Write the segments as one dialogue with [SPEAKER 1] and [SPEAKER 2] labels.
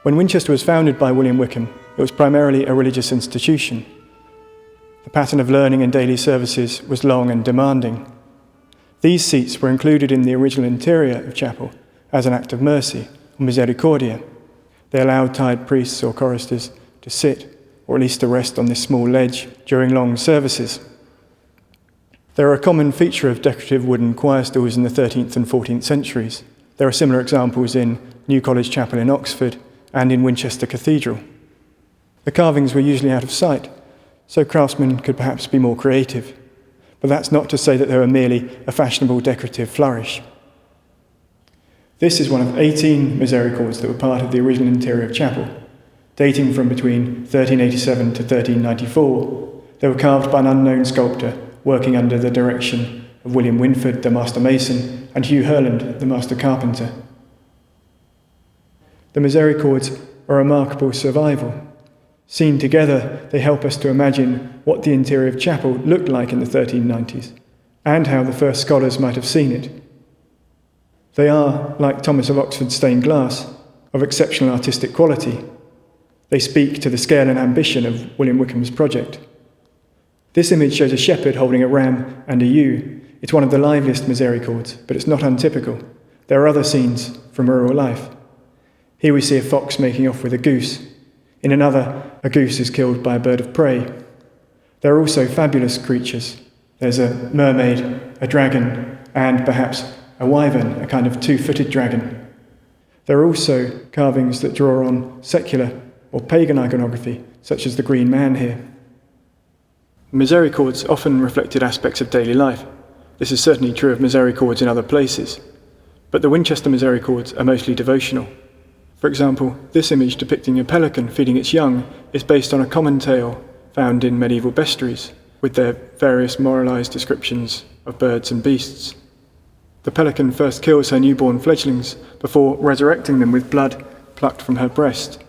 [SPEAKER 1] When Winchester was founded by William Wickham, it was primarily a religious institution. The pattern of learning and daily services was long and demanding. These seats were included in the original interior of chapel as an act of mercy, or misericordia. They allowed tired priests or choristers to sit, or at least to rest on this small ledge during long services. They are a common feature of decorative wooden choir stalls in the 13th and 14th centuries. There are similar examples in New College Chapel in Oxford and in Winchester Cathedral. The carvings were usually out of sight, so craftsmen could perhaps be more creative. But that's not to say that they were merely a fashionable decorative flourish. This is one of 18 misericords that were part of the original interior of chapel, dating from between 1387 to 1394. They were carved by an unknown sculptor working under the direction of William Winford, the master mason, and Hugh Herland, the master carpenter. The misericords are a remarkable survival. Seen together, they help us to imagine what the interior of chapel looked like in the 1390s, and how the first scholars might have seen it. They are, like Thomas of Oxford's stained glass, of exceptional artistic quality. They speak to the scale and ambition of William Wickham's project. This image shows a shepherd holding a ram and a ewe. It's one of the liveliest misericords, but it's not untypical. There are other scenes from rural life. Here we see a fox making off with a goose. In another, a goose is killed by a bird of prey. There are also fabulous creatures. There's a mermaid, a dragon, and perhaps a wyvern, a kind of two-footed dragon. There are also carvings that draw on secular or pagan iconography, such as the Green Man here. Misericords often reflected aspects of daily life. This is certainly true of misericords in other places. But the Winchester misericords are mostly devotional. For example, this image depicting a pelican feeding its young is based on a common tale found in medieval bestiaries, with their various moralized descriptions of birds and beasts. The pelican first kills her newborn fledglings before resurrecting them with blood plucked from her breast.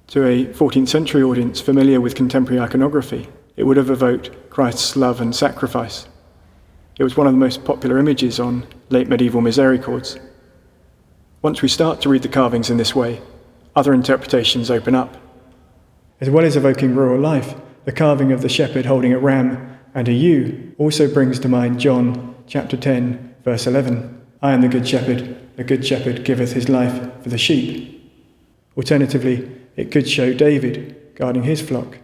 [SPEAKER 1] To a 14th century audience familiar with contemporary iconography, it would have evoked Christ's love and sacrifice. It was one of the most popular images on late medieval misericords. Once we start to read the carvings in this way, other interpretations open up. As well as evoking rural life, the carving of the shepherd holding a ram and a ewe also brings to mind John chapter 10, verse 11. I am the good shepherd giveth his life for the sheep. Alternatively, it could show David guarding his flock.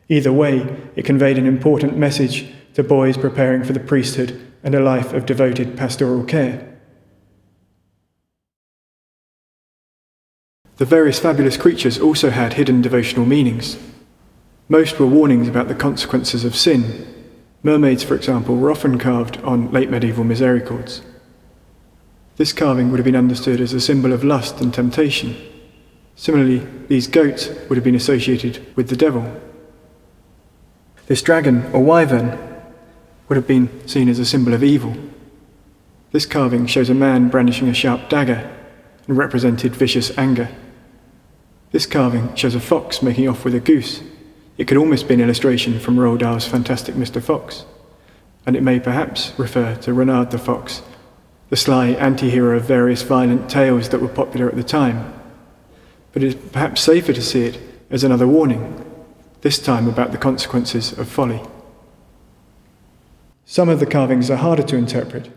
[SPEAKER 1] Either way, it conveyed an important message to boys preparing for the priesthood and a life of devoted pastoral care. The various fabulous creatures also had hidden devotional meanings. Most were warnings about the consequences of sin. Mermaids, for example, were often carved on late medieval misericords. This carving would have been understood as a symbol of lust and temptation. Similarly, these goats would have been associated with the devil. This dragon, or wyvern, would have been seen as a symbol of evil. This carving shows a man brandishing a sharp dagger and represented vicious anger. This carving shows a fox making off with a goose. It could almost be an illustration from Roald Dahl's Fantastic Mr. Fox, and it may perhaps refer to Renard the Fox, the sly anti-hero of various violent tales that were popular at the time. But it is perhaps safer to see it as another warning, this time about the consequences of folly. Some of the carvings are harder to interpret.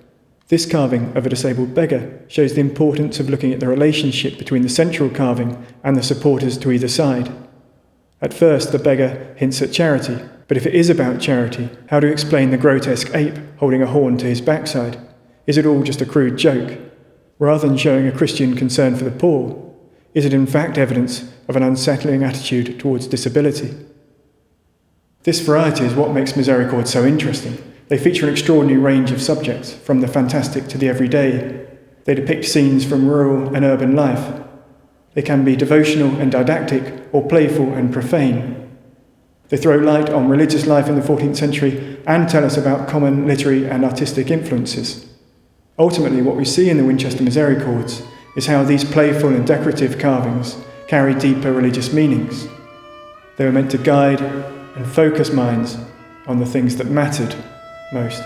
[SPEAKER 1] This carving of a disabled beggar shows the importance of looking at the relationship between the central carving and the supporters to either side. At first, the beggar hints at charity, but if it is about charity, how do you explain the grotesque ape holding a horn to his backside? Is it all just a crude joke? Rather than showing a Christian concern for the poor, is it in fact evidence of an unsettling attitude towards disability? This variety is what makes misericords so interesting. They feature an extraordinary range of subjects, from the fantastic to the everyday. They depict scenes from rural and urban life. They can be devotional and didactic, or playful and profane. They throw light on religious life in the 14th century and tell us about common literary and artistic influences. Ultimately, what we see in the Winchester Misericords is how these playful and decorative carvings carry deeper religious meanings. They were meant to guide and focus minds on the things that mattered most.